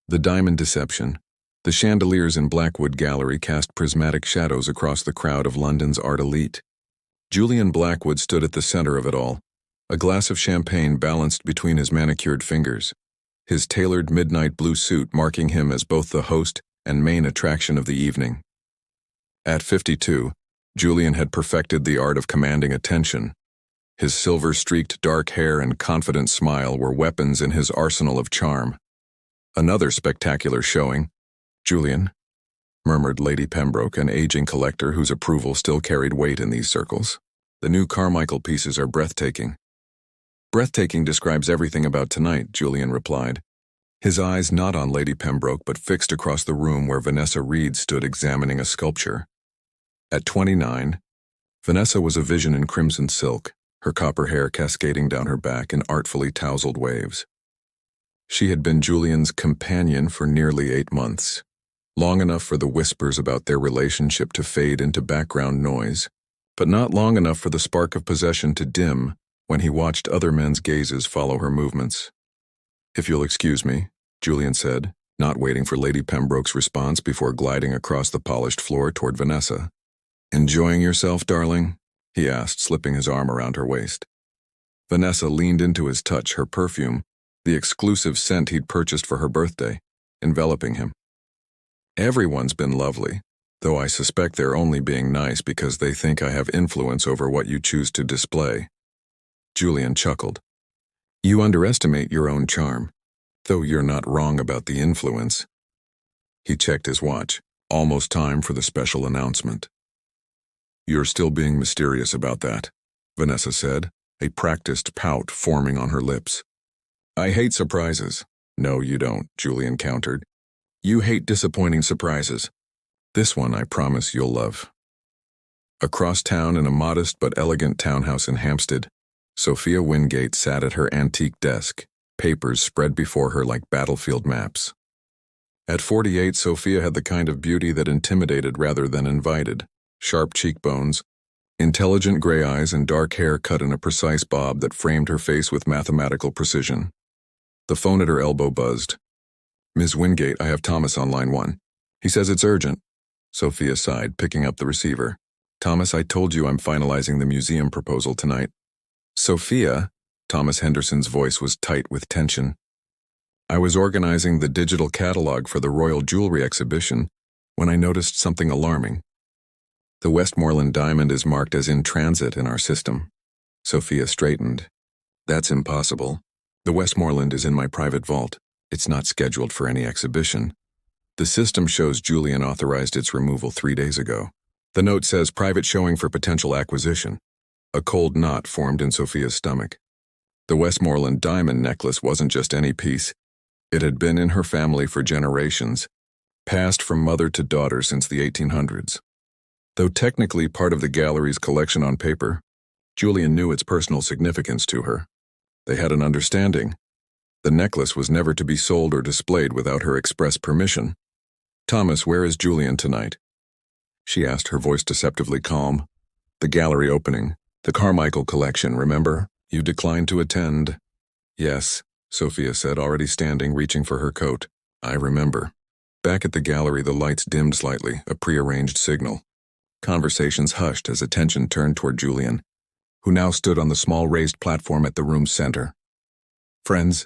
The diamond deception. The chandeliers in Blackwood Gallery cast prismatic shadows across the crowd of London's art elite. Julian Blackwood stood at the center of it all, a glass of champagne balanced between his manicured fingers, his tailored midnight blue suit marking him as both the host and main attraction of the evening. At 52, Julian had perfected the art of commanding attention. His silver-streaked dark hair and confident smile were weapons in his arsenal of charm. Another spectacular showing. "Julian," murmured Lady Pembroke, an aging collector whose approval still carried weight in these circles. "The new Carmichael pieces are breathtaking." "Breathtaking describes everything about tonight," Julian replied, his eyes not on Lady Pembroke but fixed across the room where Vanessa Reed stood examining a sculpture. At 29, Vanessa was a vision in crimson silk, her copper hair cascading down her back in artfully tousled waves. She had been Julian's companion for nearly 8 months, long enough for the whispers about their relationship to fade into background noise, but not long enough for the spark of possession to dim when he watched other men's gazes follow her movements. "If you'll excuse me," Julian said, not waiting for Lady Pembroke's response before gliding across the polished floor toward Vanessa. "Enjoying yourself, darling?" he asked, slipping his arm around her waist. Vanessa leaned into his touch, her perfume, the exclusive scent he'd purchased for her birthday, enveloping him. "Everyone's been lovely, though I suspect they're only being nice because they think I have influence over what you choose to display." Julian chuckled. "You underestimate your own charm, though you're not wrong about the influence." He checked his watch. Almost time for the special announcement. "You're still being mysterious about that," Vanessa said, a practiced pout forming on her lips. "I hate surprises." "No, you don't," Julian countered. "You hate disappointing surprises. This one I promise you'll love." Across town in a modest but elegant townhouse in Hampstead, Sophia Wingate sat at her antique desk, papers spread before her like battlefield maps. At 48, Sophia had the kind of beauty that intimidated rather than invited. Sharp cheekbones, intelligent gray eyes, and dark hair cut in a precise bob that framed her face with mathematical precision. The phone at her elbow buzzed. "Ms. Wingate, I have Thomas on line 1. He says it's urgent." Sophia sighed, picking up the receiver. "Thomas, I told you I'm finalizing the museum proposal tonight." "Sophia," Thomas Henderson's voice was tight with tension. "I was organizing the digital catalog for the Royal Jewelry Exhibition when I noticed something alarming. The Westmoreland diamond is marked as in transit in our system." Sophia straightened. "That's impossible. The Westmoreland is in my private vault. It's not scheduled for any exhibition. The system shows Julian authorized its removal 3 days ago. The note says private showing for potential acquisition." A cold knot formed in Sophia's stomach. The Westmoreland diamond necklace wasn't just any piece. It had been in her family for generations, passed from mother to daughter since the 1800s. Though technically part of the gallery's collection on paper, Julian knew its personal significance to her. They had an understanding. The necklace was never to be sold or displayed without her express permission. "Thomas, where is Julian tonight?" she asked, her voice deceptively calm. "The gallery opening. The Carmichael collection, remember? You declined to attend." "Yes," Sophia said, already standing, reaching for her coat. "I remember." Back at the gallery, the lights dimmed slightly, a prearranged signal. Conversations hushed as attention turned toward Julian, who now stood on the small raised platform at the room's center. "Friends,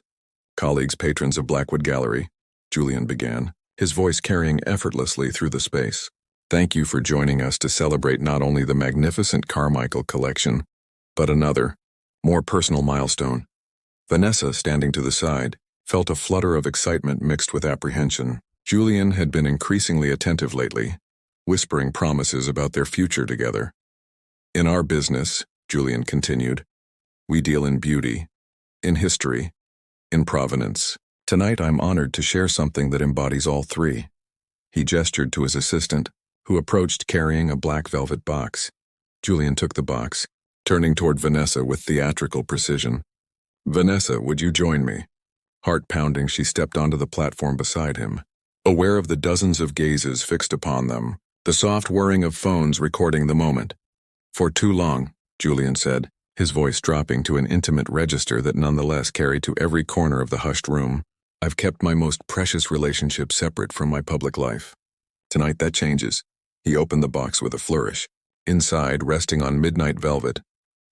colleagues, patrons of Blackwood Gallery," Julian began, his voice carrying effortlessly through the space. "Thank you for joining us to celebrate not only the magnificent Carmichael collection, but another, more personal milestone." Vanessa, standing to the side, felt a flutter of excitement mixed with apprehension. Julian had been increasingly attentive lately, whispering promises about their future together. "In our business," Julian continued, "we deal in beauty, in history, in provenance. Tonight I'm honored to share something that embodies all three." He gestured to his assistant, who approached carrying a black velvet box. Julian took the box, turning toward Vanessa with theatrical precision. "Vanessa, would you join me?" Heart-pounding, she stepped onto the platform beside him, aware of the dozens of gazes fixed upon them, the soft whirring of phones recording the moment. "For too long," Julian said, his voice dropping to an intimate register that nonetheless carried to every corner of the hushed room. I've kept my most precious relationship separate from my public life. Tonight that changes. He opened the box with a flourish. Inside, resting on midnight velvet,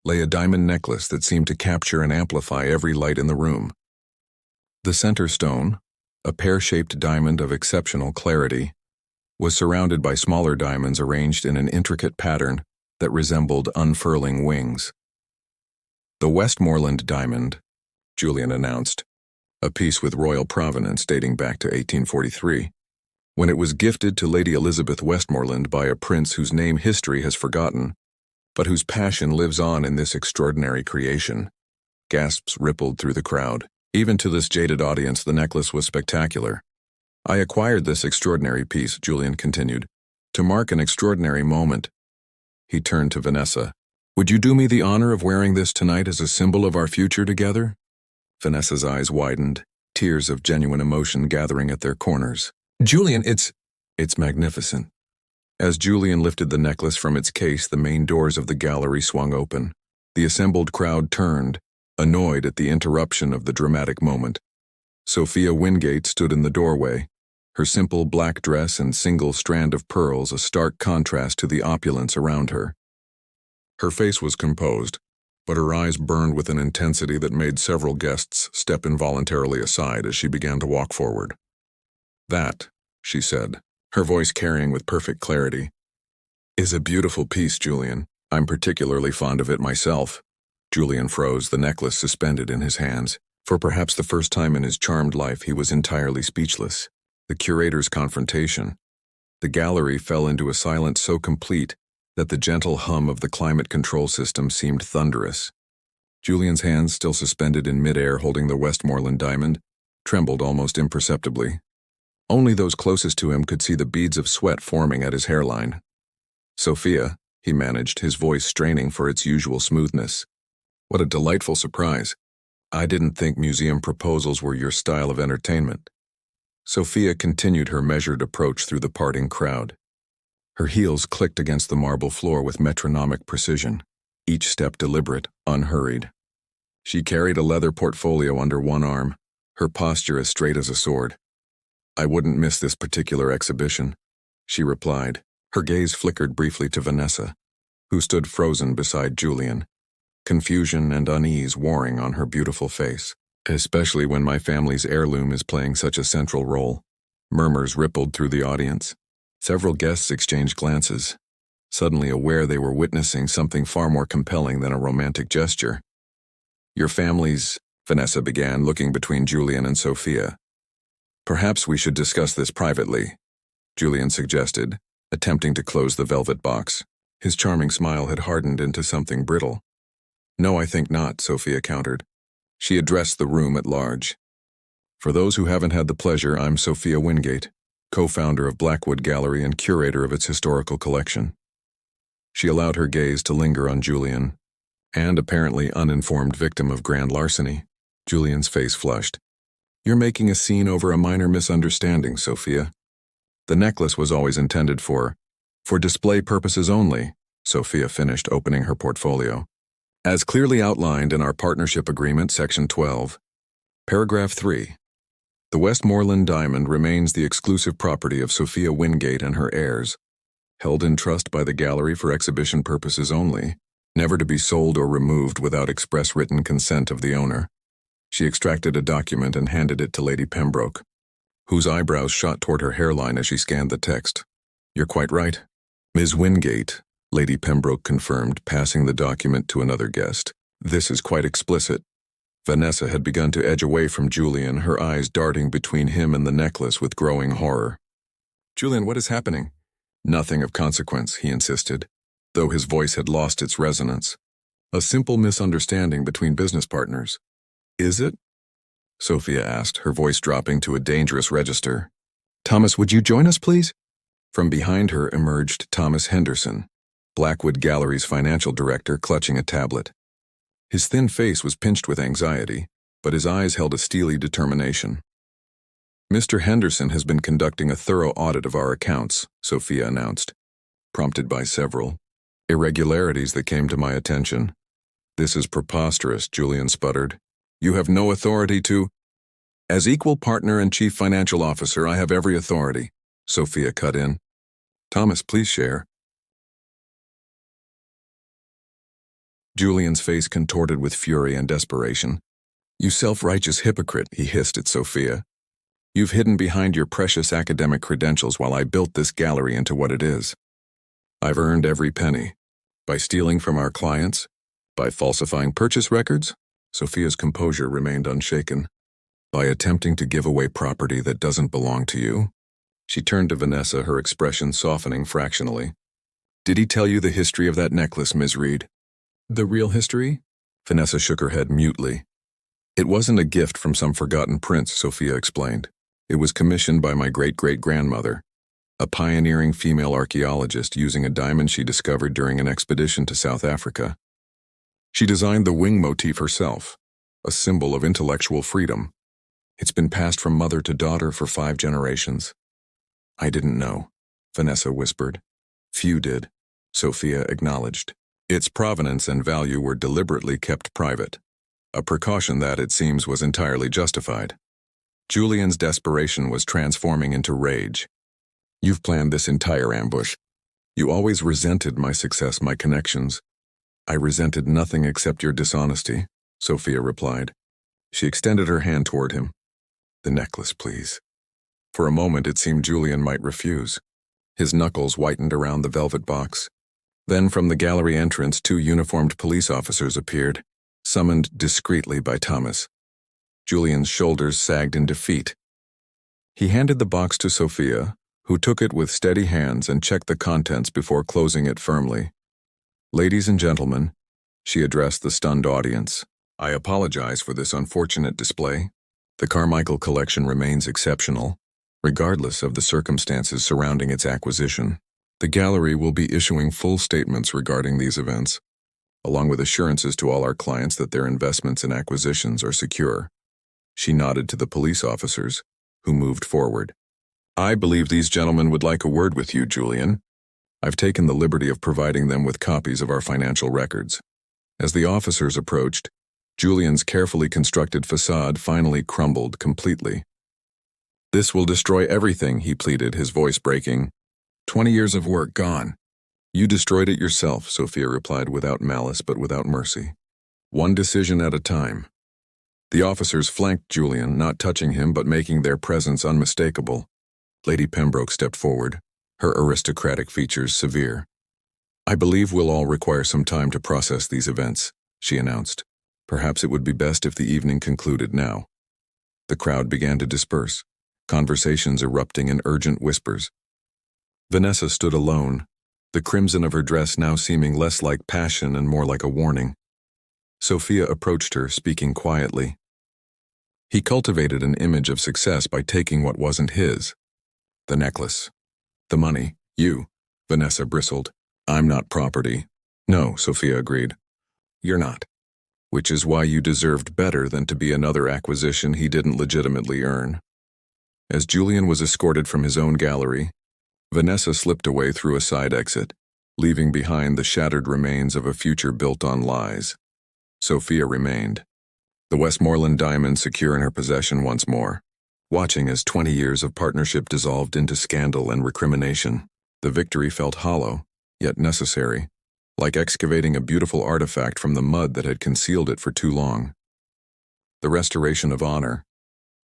lay a diamond necklace that seemed to capture and amplify every light in the room. The center stone, a pear-shaped diamond of exceptional clarity, was surrounded by smaller diamonds arranged in an intricate pattern that resembled unfurling wings. The Westmoreland diamond, Julian announced, a piece with royal provenance dating back to 1843, when it was gifted to Lady Elizabeth Westmoreland by a prince whose name history has forgotten, but whose passion lives on in this extraordinary creation. Gasps rippled through the crowd. Even to this jaded audience, the necklace was spectacular. I acquired this extraordinary piece, Julian continued, to mark an extraordinary moment. He turned to Vanessa. Would you do me the honor of wearing this tonight as a symbol of our future together? Vanessa's eyes widened, tears of genuine emotion gathering at their corners. Julian, it's magnificent. As Julian lifted the necklace from its case, the main doors of the gallery swung open. The assembled crowd turned, annoyed at the interruption of the dramatic moment. Sophia Wingate stood in the doorway, her simple black dress and single strand of pearls a stark contrast to the opulence around her. Her face was composed, but her eyes burned with an intensity that made several guests step involuntarily aside as she began to walk forward. That, she said, her voice carrying with perfect clarity, is a beautiful piece, Julian. I'm particularly fond of it myself. Julian froze, the necklace suspended in his hands. For perhaps the first time in his charmed life, he was entirely speechless. The curator's confrontation. The gallery fell into a silence so complete that the gentle hum of the climate control system seemed thunderous. Julian's hands, still suspended in midair holding the Westmoreland diamond, trembled almost imperceptibly. Only those closest to him could see the beads of sweat forming at his hairline. Sophia, he managed, his voice straining for its usual smoothness. What a delightful surprise. I didn't think museum proposals were your style of entertainment. Sophia continued her measured approach through the parting crowd. Her heels clicked against the marble floor with metronomic precision, each step deliberate, unhurried. She carried a leather portfolio under one arm, her posture as straight as a sword. I wouldn't miss this particular exhibition, she replied. Her gaze flickered briefly to Vanessa, who stood frozen beside Julian, confusion and unease warring on her beautiful face. Especially when my family's heirloom is playing such a central role. Murmurs rippled through the audience. Several guests exchanged glances, suddenly aware they were witnessing something far more compelling than a romantic gesture. Your family's, Vanessa began, looking between Julian and Sophia. Perhaps we should discuss this privately, Julian suggested, attempting to close the velvet box. His charming smile had hardened into something brittle. No, I think not, Sophia countered. She addressed the room at large. For those who haven't had the pleasure, I'm Sophia Wingate, co-founder of Blackwood Gallery and curator of its historical collection. She allowed her gaze to linger on Julian, and apparently uninformed victim of grand larceny. Julian's face flushed. You're making a scene over a minor misunderstanding, Sophia. The necklace was always intended for display purposes only, Sophia finished, opening her portfolio. As clearly outlined in our partnership agreement, Section 12, Paragraph 3, the Westmoreland diamond remains the exclusive property of Sophia Wingate and her heirs, held in trust by the gallery for exhibition purposes only, never to be sold or removed without express written consent of the owner. She extracted a document and handed it to Lady Pembroke, whose eyebrows shot toward her hairline as she scanned the text. You're quite right. Ms. Wingate, Lady Pembroke confirmed, passing the document to another guest. This is quite explicit. Vanessa had begun to edge away from Julian, her eyes darting between him and the necklace with growing horror. Julian, what is happening? Nothing of consequence, he insisted, though his voice had lost its resonance. A simple misunderstanding between business partners. Is it? Sophia asked, her voice dropping to a dangerous register. Thomas, would you join us, please? From behind her emerged Thomas Henderson, Blackwood Gallery's financial director, clutching a tablet. His thin face was pinched with anxiety, but his eyes held a steely determination. Mr. Henderson has been conducting a thorough audit of our accounts, Sophia announced, prompted by several irregularities that came to my attention. This is preposterous, Julian sputtered. You have no authority to... As equal partner and chief financial officer, I have every authority, Sophia cut in. Thomas, please share. Julian's face contorted with fury and desperation. You self-righteous hypocrite, he hissed at Sophia. You've hidden behind your precious academic credentials while I built this gallery into what it is. I've earned every penny. By stealing from our clients? By falsifying purchase records? Sophia's composure remained unshaken. By attempting to give away property that doesn't belong to you? She turned to Vanessa, her expression softening fractionally. Did he tell you the history of that necklace, Ms. Reed? The real history? Vanessa shook her head mutely. It wasn't a gift from some forgotten prince, Sophia explained. It was commissioned by my great-great-grandmother, a pioneering female archaeologist using a diamond she discovered during an expedition to South Africa. She designed the wing motif herself, a symbol of intellectual freedom. It's been passed from mother to daughter for 5 generations. I didn't know, Vanessa whispered. Few did, Sophia acknowledged. Its provenance and value were deliberately kept private, a precaution that, it seems, was entirely justified. Julian's desperation was transforming into rage. You've planned this entire ambush. You always resented my success, my connections. I resented nothing except your dishonesty, Sophia replied. She extended her hand toward him. The necklace, please. For a moment it seemed Julian might refuse. His knuckles whitened around the velvet box. Then from the gallery entrance 2 uniformed police officers appeared, summoned discreetly by Thomas. Julian's shoulders sagged in defeat. He handed the box to Sophia, who took it with steady hands and checked the contents before closing it firmly. Ladies and gentlemen, she addressed the stunned audience. I apologize for this unfortunate display. The Carmichael collection remains exceptional, regardless of the circumstances surrounding its acquisition. The gallery will be issuing full statements regarding these events, along with assurances to all our clients that their investments and acquisitions are secure. She nodded to the police officers, who moved forward. I believe these gentlemen would like a word with you, Julian. I've taken the liberty of providing them with copies of our financial records. As the officers approached, Julian's carefully constructed facade finally crumbled completely. This will destroy everything, he pleaded, his voice breaking. 20 years of work gone. You destroyed it yourself, Sophia replied without malice but without mercy. One decision at a time. The officers flanked Julian, not touching him but making their presence unmistakable. Lady Pembroke stepped forward, her aristocratic features severe. I believe we'll all require some time to process these events, she announced. Perhaps it would be best if the evening concluded now. The crowd began to disperse, conversations erupting in urgent whispers. Vanessa stood alone, the crimson of her dress now seeming less like passion and more like a warning. Sophia approached her, speaking quietly. He cultivated an image of success by taking what wasn't his. The necklace. The money. You. Vanessa bristled. I'm not property. No, Sophia agreed. You're not. Which is why you deserved better than to be another acquisition he didn't legitimately earn. As Julian was escorted from his own gallery, Vanessa slipped away through a side exit, leaving behind the shattered remains of a future built on lies. Sophia remained, the Westmoreland diamond secure in her possession once more, watching as 20 years of partnership dissolved into scandal and recrimination. The victory felt hollow, yet necessary, like excavating a beautiful artifact from the mud that had concealed it for too long. The restoration of honor.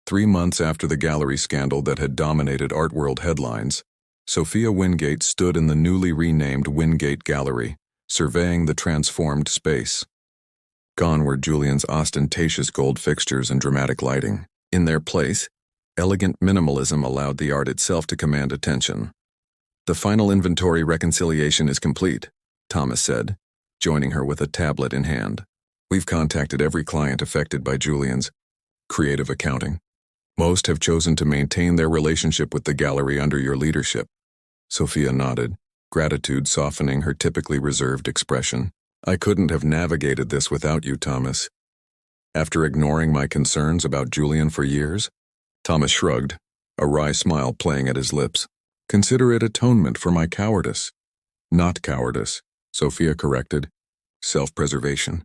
3 months after the gallery scandal that had dominated art world headlines, Sophia Wingate stood in the newly renamed Wingate Gallery, surveying the transformed space. Gone were Julian's ostentatious gold fixtures and dramatic lighting. In their place, elegant minimalism allowed the art itself to command attention. The final inventory reconciliation is complete, Thomas said, joining her with a tablet in hand. We've contacted every client affected by Julian's creative accounting. Most have chosen to maintain their relationship with the gallery under your leadership. Sophia nodded, gratitude softening her typically reserved expression. I couldn't have navigated this without you, Thomas. After ignoring my concerns about Julian for years? Thomas shrugged, a wry smile playing at his lips. Consider it atonement for my cowardice. Not cowardice, Sophia corrected. Self-preservation.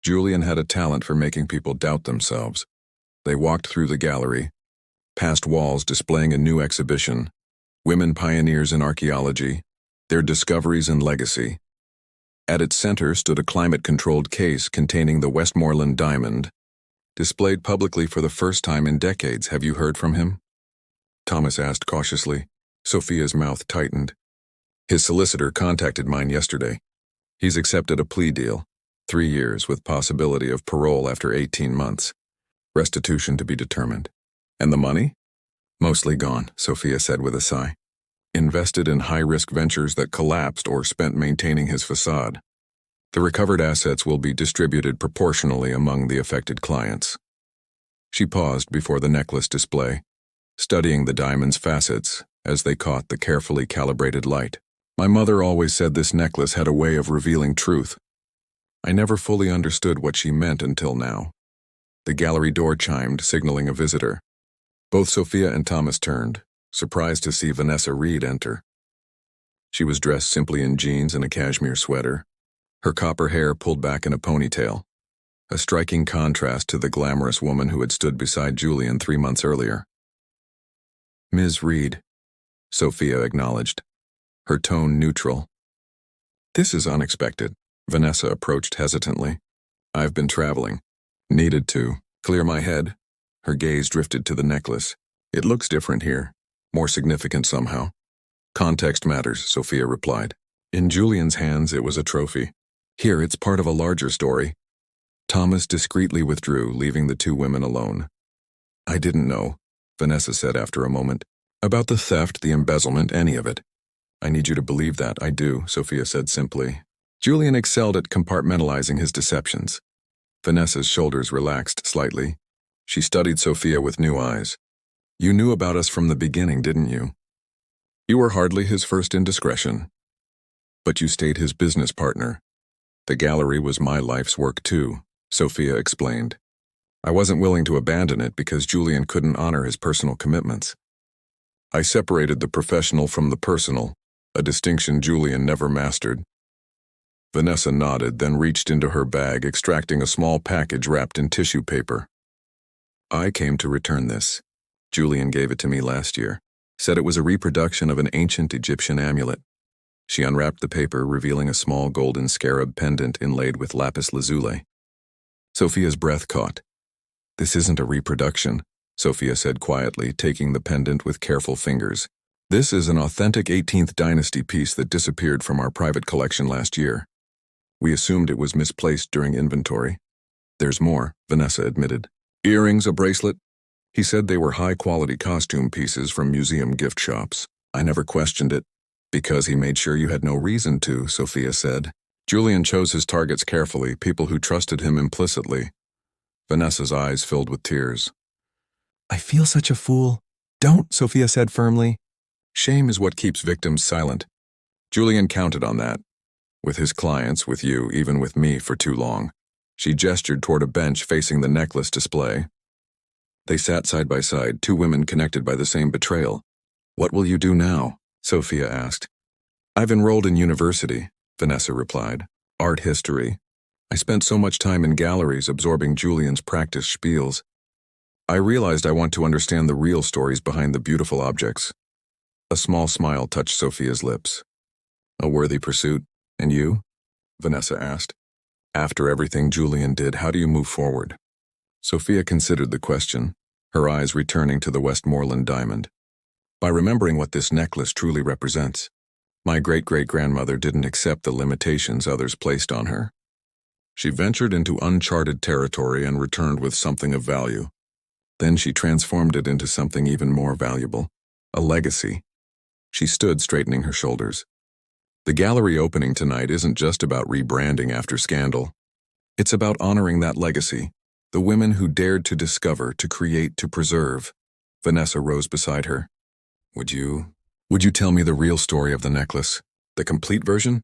Julian had a talent for making people doubt themselves. They walked through the gallery, past walls displaying a new exhibition, Women Pioneers in Archaeology, Their Discoveries and Legacy. At its center stood a climate-controlled case containing the Westmoreland diamond, displayed publicly for the first time in decades. Have you heard from him? Thomas asked cautiously. Sophia's mouth tightened. His solicitor contacted mine yesterday. He's accepted a plea deal, 3 years with possibility of parole after 18 months. Restitution to be determined. And the money? Mostly gone, Sophia said with a sigh. Invested in high-risk ventures that collapsed or spent maintaining his facade. The recovered assets will be distributed proportionally among the affected clients. She paused before the necklace display, studying the diamond's facets as they caught the carefully calibrated light. My mother always said this necklace had a way of revealing truth. I never fully understood what she meant until now. The gallery door chimed, signaling a visitor. Both Sophia and Thomas turned, surprised to see Vanessa Reed enter. She was dressed simply in jeans and a cashmere sweater, her copper hair pulled back in a ponytail, a striking contrast to the glamorous woman who had stood beside Julian 3 months earlier. Ms. Reed, Sophia acknowledged, her tone neutral. This is unexpected, Vanessa approached hesitantly. I've been traveling. Needed to clear my head. Her gaze drifted to the necklace. It looks different here, more significant somehow. Context matters, Sophia replied. In Julian's hands, it was a trophy. Here, it's part of a larger story. Thomas discreetly withdrew, leaving the two women alone. I didn't know, Vanessa said after a moment. About the theft, the embezzlement, any of it. I need you to believe that. I do, Sophia said simply. Julian excelled at compartmentalizing his deceptions. Vanessa's shoulders relaxed slightly. She studied Sophia with new eyes. You knew about us from the beginning, didn't you? You were hardly his first indiscretion. But you stayed his business partner. The gallery was my life's work too, Sophia explained. I wasn't willing to abandon it because Julian couldn't honor his personal commitments. I separated the professional from the personal, a distinction Julian never mastered. Vanessa nodded, then reached into her bag, extracting a small package wrapped in tissue paper. I came to return this. Julian gave it to me last year, said it was a reproduction of an ancient Egyptian amulet. She unwrapped the paper, revealing a small golden scarab pendant inlaid with lapis lazuli. Sophia's breath caught. This isn't a reproduction, Sophia said quietly, taking the pendant with careful fingers. This is an authentic 18th dynasty piece that disappeared from our private collection last year. We assumed it was misplaced during inventory. There's more, Vanessa admitted. Earrings, a bracelet? He said they were high-quality costume pieces from museum gift shops. I never questioned it. Because he made sure you had no reason to, Sophia said. Julian chose his targets carefully, people who trusted him implicitly. Vanessa's eyes filled with tears. I feel such a fool. Don't, Sophia said firmly. Shame is what keeps victims silent. Julian counted on that. With his clients, with you, even with me for too long. She gestured toward a bench facing the necklace display. They sat side by side, two women connected by the same betrayal. What will you do now? Sophia asked. I've enrolled in university, Vanessa replied. Art history. I spent so much time in galleries absorbing Julian's practice spiels. I realized I want to understand the real stories behind the beautiful objects. A small smile touched Sophia's lips. A worthy pursuit. And you? Vanessa asked. After everything Julian did, how do you move forward? Sophia considered the question, her eyes returning to the Westmoreland diamond. By remembering what this necklace truly represents. My great-great-grandmother didn't accept the limitations others placed on her. She ventured into uncharted territory and returned with something of value. Then she transformed it into something even more valuable, a legacy. She stood, straightening her shoulders. The gallery opening tonight isn't just about rebranding after scandal. It's about honoring that legacy, the women who dared to discover, to create, to preserve. Vanessa rose beside her. Would you tell me the real story of the necklace? The complete version?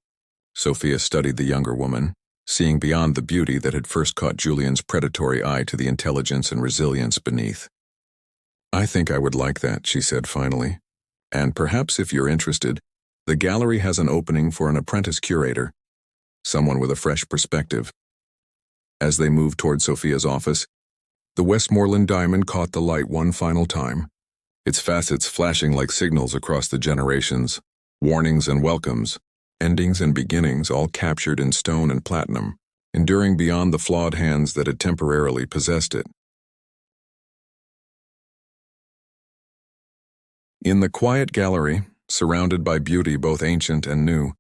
Sophia studied the younger woman, seeing beyond the beauty that had first caught Julian's predatory eye to the intelligence and resilience beneath. I think I would like that, she said finally. And perhaps if you're interested, the gallery has an opening for an apprentice curator, someone with a fresh perspective. As they moved toward Sophia's office, The Westmoreland diamond caught the light one final time, its facets flashing like signals across the generations, warnings and welcomes, endings and beginnings all captured in stone and platinum, enduring beyond the flawed hands that had temporarily possessed it. In the quiet gallery, surrounded by beauty both ancient and new,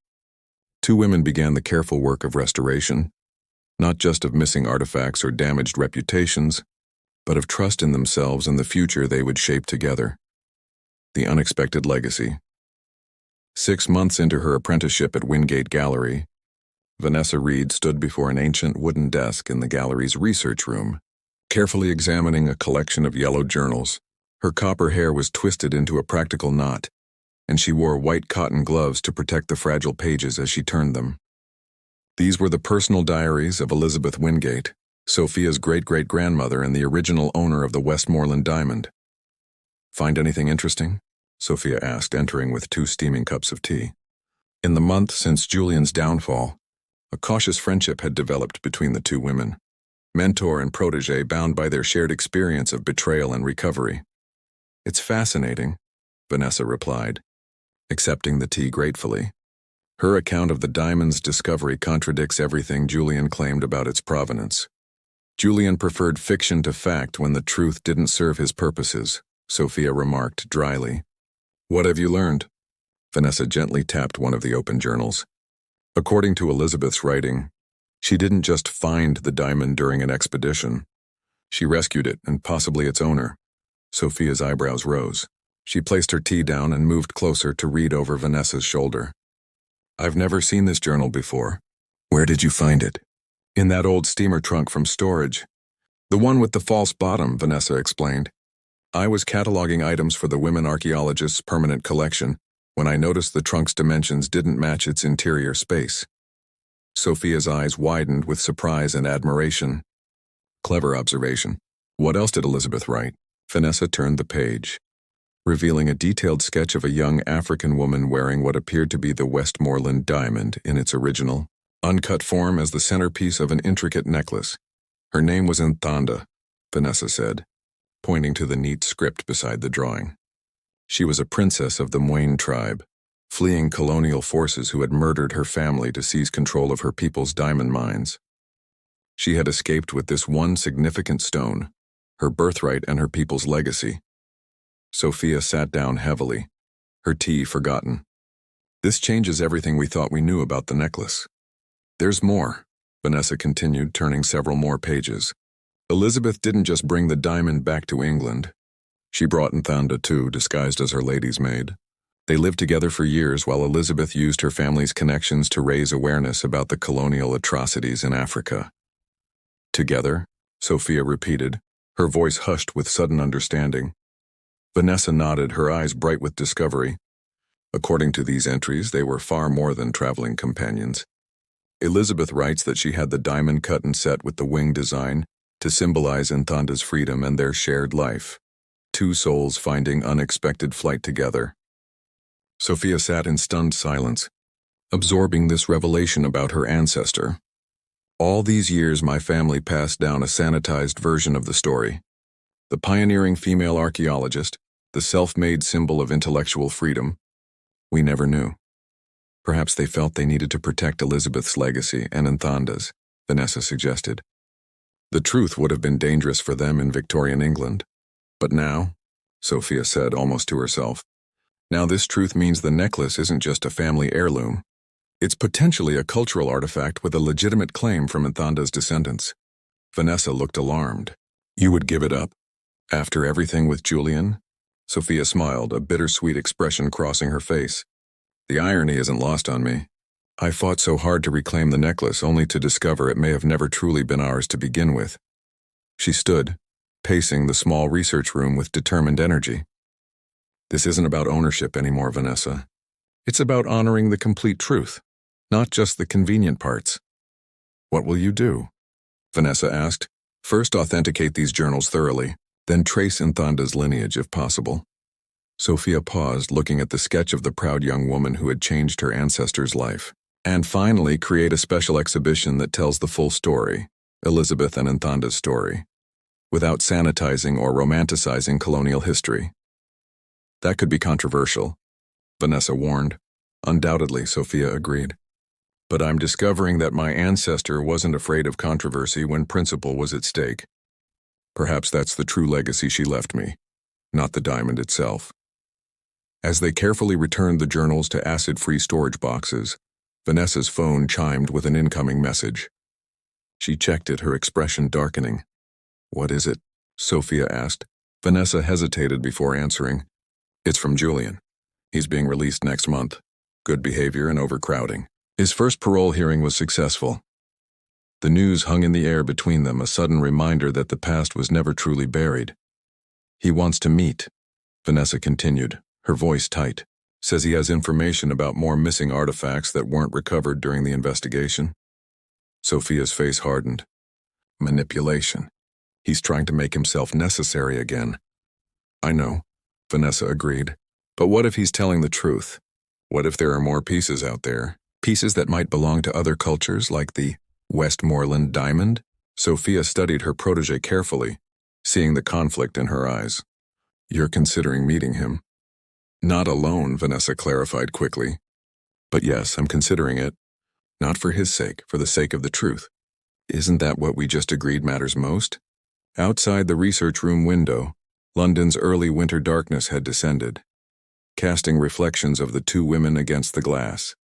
two women began the careful work of restoration, not just of missing artifacts or damaged reputations, but of trust in themselves and the future they would shape together. The unexpected legacy. 6 months into her apprenticeship at Wingate Gallery, Vanessa Reed stood before an ancient wooden desk in the gallery's research room, carefully examining a collection of yellowed journals. Her copper hair was twisted into a practical knot, and she wore white cotton gloves to protect the fragile pages as she turned them. These were the personal diaries of Elizabeth Wingate, Sophia's great-great-grandmother and the original owner of the Westmoreland diamond. "Find anything interesting?" Sophia asked, entering with 2 steaming cups of tea. In the month since Julian's downfall, a cautious friendship had developed between the two women, mentor and protege bound by their shared experience of betrayal and recovery. "It's fascinating," Vanessa replied, accepting the tea gratefully. Her account of the diamond's discovery contradicts everything Julian claimed about its provenance. Julian preferred fiction to fact when the truth didn't serve his purposes, Sophia remarked dryly. "What have you learned?" Vanessa gently tapped one of the open journals. According to Elizabeth's writing, she didn't just find the diamond during an expedition. She rescued it and possibly its owner. Sophia's eyebrows rose. She placed her tea down and moved closer to read over Vanessa's shoulder. "I've never seen this journal before. Where did you find it?" "In that old steamer trunk from storage. The one with the false bottom," Vanessa explained. "I was cataloging items for the women archaeologists' permanent collection when I noticed the trunk's dimensions didn't match its interior space." Sophia's eyes widened with surprise and admiration. "Clever observation. What else did Elizabeth write?" Vanessa turned the page, revealing a detailed sketch of a young African woman wearing what appeared to be the Westmoreland diamond in its original, uncut form as the centerpiece of an intricate necklace. "Her name was Nthanda," Vanessa said, pointing to the neat script beside the drawing. "She was a princess of the Mwane tribe, fleeing colonial forces who had murdered her family to seize control of her people's diamond mines. She had escaped with this one significant stone, her birthright and her people's legacy." Sophia sat down heavily, her tea forgotten. "This changes everything we thought we knew about the necklace." "There's more," Vanessa continued, turning several more pages. "Elizabeth didn't just bring the diamond back to England. She brought Nthanda too, disguised as her lady's maid. They lived together for years while Elizabeth used her family's connections to raise awareness about the colonial atrocities in Africa." "Together?" Sophia repeated, her voice hushed with sudden understanding. Vanessa nodded, her eyes bright with discovery. According to these entries, they were far more than traveling companions. Elizabeth writes that she had the diamond cut and set with the wing design to symbolize Nthanda's freedom and their shared life. 2 souls finding unexpected flight together. Sophia sat in stunned silence, absorbing this revelation about her ancestor. "All these years my family passed down a sanitized version of the story. The pioneering female archaeologist, the self-made symbol of intellectual freedom. We never knew. Perhaps they felt they needed to protect Elizabeth's legacy and Nthanda's," Vanessa suggested. "The truth would have been dangerous for them in Victorian England. But now," Sophia said almost to herself, "now this truth means the necklace isn't just a family heirloom. It's potentially a cultural artifact with a legitimate claim from Nthanda's descendants." Vanessa looked alarmed. "You would give it up? After everything with Julian?" Sophia smiled, a bittersweet expression crossing her face. "The irony isn't lost on me. I fought so hard to reclaim the necklace only to discover it may have never truly been ours to begin with." She stood, pacing the small research room with determined energy. "This isn't about ownership anymore, Vanessa. It's about honoring the complete truth, not just the convenient parts." "What will you do?" Vanessa asked. "First authenticate these journals thoroughly, then trace Nthanda's lineage if possible." Sophia paused, looking at the sketch of the proud young woman who had changed her ancestor's life. "And finally create a special exhibition that tells the full story, Elizabeth and Nthanda's story. without sanitizing or romanticizing colonial history. That could be controversial, Vanessa warned. Undoubtedly, Sophia agreed. But I'm discovering that my ancestor wasn't afraid of controversy when principle was at stake. Perhaps that's the true legacy she left me, not the diamond itself. As they carefully returned the journals to acid-free storage boxes, Vanessa's phone chimed with an incoming message. She checked it, her expression darkening. "What is it?" Sophia asked. Vanessa hesitated before answering. "It's from Julian. He's being released next month. Good behavior and overcrowding. His first parole hearing was successful." The news hung in the air between them, a sudden reminder that the past was never truly buried. "He wants to meet," Vanessa continued, her voice tight. "Says he has information about more missing artifacts that weren't recovered during the investigation." Sophia's face hardened. Manipulation. He's trying to make himself necessary again. "I know," Vanessa agreed. "But what if he's telling the truth? What if there are more pieces out there? Pieces that might belong to other cultures, like the Westmoreland diamond?" Sophia studied her protege carefully, seeing the conflict in her eyes. "You're considering meeting him?" "Not alone," Vanessa clarified quickly. "But yes, I'm considering it. Not for his sake, for the sake of the truth. Isn't that what we just agreed matters most?" Outside the research room window, London's early winter darkness had descended, casting reflections of the two women against the glass.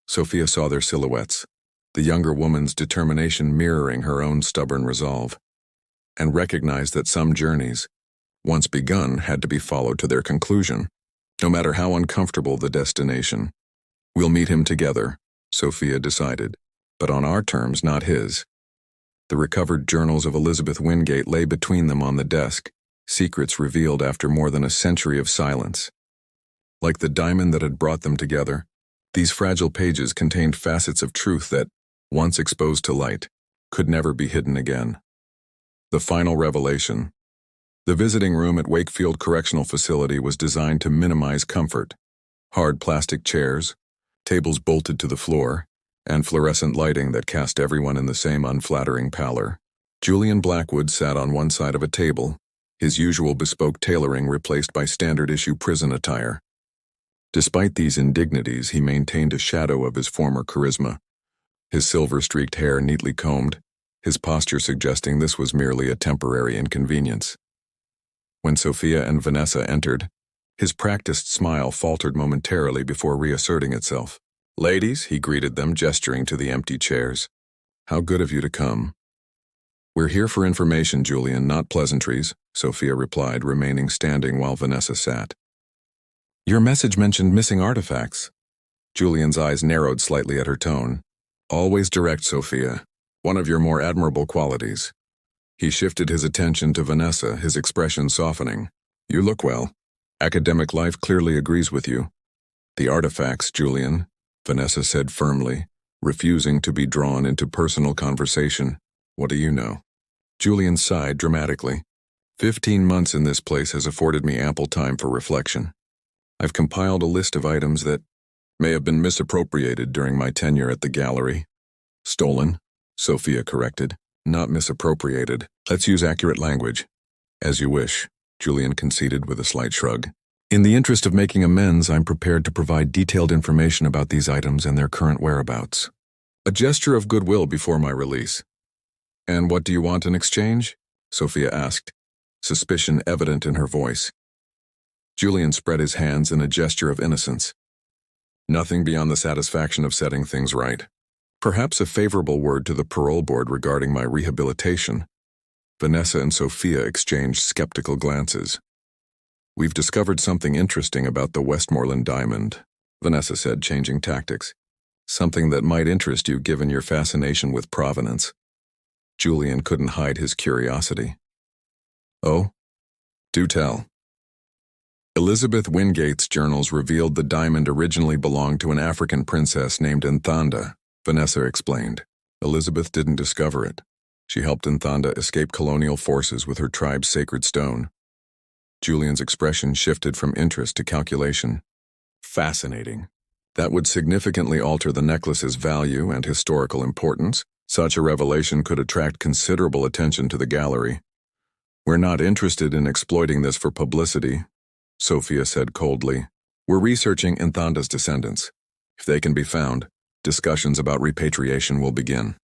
Sophia saw their silhouettes, the younger woman's determination mirroring her own stubborn resolve, and recognized that some journeys, once begun, had to be followed to their conclusion, no matter how uncomfortable the destination. "We'll meet him together," Sophia decided, "but on our terms, not his." The recovered journals of Elizabeth Wingate lay between them on the desk, secrets revealed after more than a century of silence. Like the diamond that had brought them together, these fragile pages contained facets of truth that, once exposed to light, could never be hidden again. The final revelation. The visiting room at Wakefield Correctional Facility was designed to minimize comfort. Hard plastic chairs, tables bolted to the floor, and fluorescent lighting that cast everyone in the same unflattering pallor. Julian Blackwood sat on one side of a table, his usual bespoke tailoring replaced by standard-issue prison attire. Despite these indignities, he maintained a shadow of his former charisma, his silver-streaked hair neatly combed, his posture suggesting this was merely a temporary inconvenience. When Sophia and Vanessa entered, his practiced smile faltered momentarily before reasserting itself. "Ladies," he greeted them, gesturing to the empty chairs. "How good of you to come." "We're here for information, Julian, not pleasantries," Sophia replied, remaining standing while Vanessa sat. "Your message mentioned missing artifacts." Julian's eyes narrowed slightly at her tone. "Always direct, Sophia. One of your more admirable qualities." He shifted his attention to Vanessa, his expression softening. "You look well. Academic life clearly agrees with you." "The artifacts, Julian," Vanessa said firmly, refusing to be drawn into personal conversation. "What do you know?" Julian sighed dramatically. 15 months in this place has afforded me ample time for reflection. I've compiled a list of items that may have been misappropriated during my tenure at the gallery. "Stolen," Sophia corrected. "Not misappropriated. Let's use accurate language." "As you wish," Julian conceded with a slight shrug. "In the interest of making amends, I'm prepared to provide detailed information about these items and their current whereabouts." A gesture of goodwill before my release. "And what do you want in exchange?" Sophia asked, suspicion evident in her voice. Julian spread his hands in a gesture of innocence. "Nothing beyond the satisfaction of setting things right. Perhaps a favorable word to the parole board regarding my rehabilitation." Vanessa and Sophia exchanged skeptical glances. "We've discovered something interesting about the Westmoreland diamond," Vanessa said, changing tactics. "Something that might interest you given your fascination with provenance." Julian couldn't hide his curiosity. "Oh? Do tell." Elizabeth Wingate's journals revealed the diamond originally belonged to an African princess named Nthanda, Vanessa explained. Elizabeth didn't discover it. She helped Nthanda escape colonial forces with her tribe's sacred stone. Julian's expression shifted from interest to calculation. "Fascinating. That would significantly alter the necklace's value and historical importance. Such a revelation could attract considerable attention to the gallery. We're not interested in exploiting this for publicity, Sophia said coldly. We're researching Inthanda's descendants. If they can be found, discussions about repatriation will begin.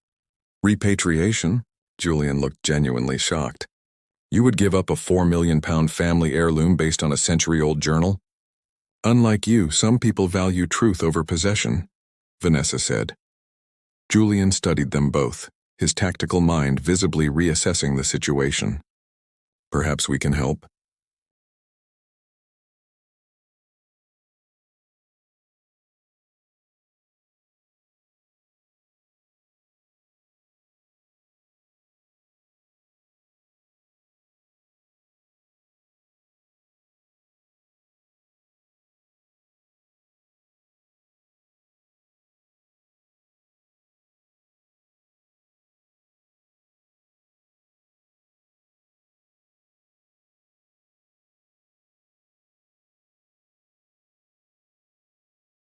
Repatriation? Julian looked genuinely shocked. You would give up a £4 million family heirloom based on a century-old journal? Unlike you, some people value truth over possession, Vanessa said. Julian studied them both, his tactical mind visibly reassessing the situation. Perhaps we can help,